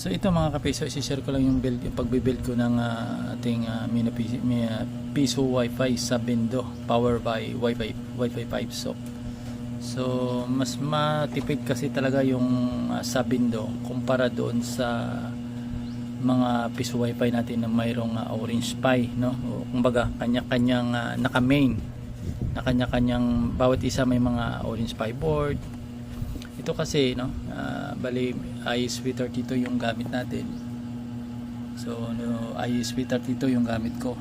So ito mga kapiso, isi-share ko lang yung build, yung pagbi-build ko ng ating Piso Wi-Fi sa Bendo, power by Wi-Fi 5. So mas matipid kasi talaga yung sa Bendo kumpara doon sa mga Piso Wi-Fi natin na mayroong Orange Pi, no? O, kumbaga kanya-kanyang naka-main, na kanya-kanyang bawat isa may mga Orange Pi board. Ito kasi no, bali ISP32 yung gamit natin. So no, ISP32 yung gamit ko.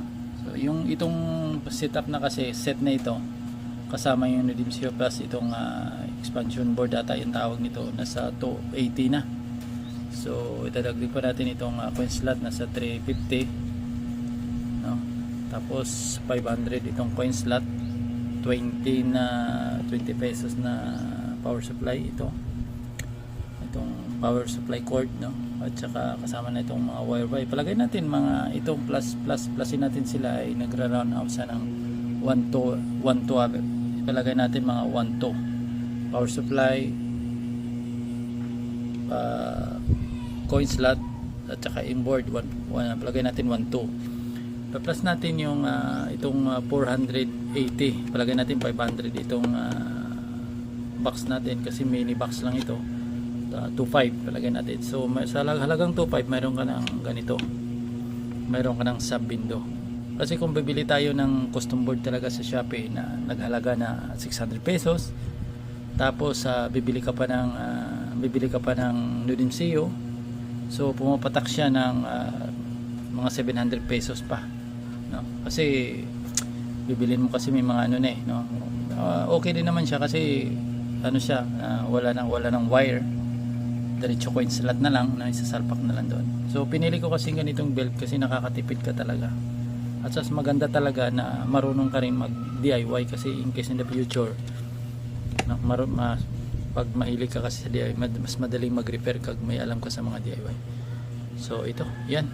So yung itong setup na kasi set na ito kasama yung Nodimsio Plus itong expansion board ata yung tawag nito, nasa 280 na. So idadagdag pa natin itong coin slot nasa 350, no? Tapos 500 itong coin slot, 20 pesos na power supply itong power supply cord, no? At saka kasama na itong mga wire. Palagay natin mga itong plusin natin sila ay nagra-round out sa ng 1 to palagay natin mga 1 to power supply, coin slot at saka inboard palagay natin 1 to. Plus natin yung itong 480, palagay natin 500 itong box natin kasi mini box lang ito, 2.5 palagay natin. So sa halagang 2.5 mayroon ka ng ganito, mayroon ka ng sub window. Kasi kung bibili tayo ng custom board talaga sa Shopee na naghalaga na 600 pesos, tapos bibili ka pa ng Nodimsio, so pumapatak siya ng mga 700 pesos pa, no? Kasi bibilin mo kasi may mga ano na no? Okay din naman siya kasi ano siya, wala nang wire, diretso coin slot na lang, na isasalpak na lang doon. So pinili ko kasi ganitong build kasi nakakatipid ka talaga, at sas maganda talaga na marunong ka rin mag DIY kasi in case in the future pag mahilig ka kasi sa DIY, mas madaling mag repair kag may alam ka sa mga DIY. So ito, yan.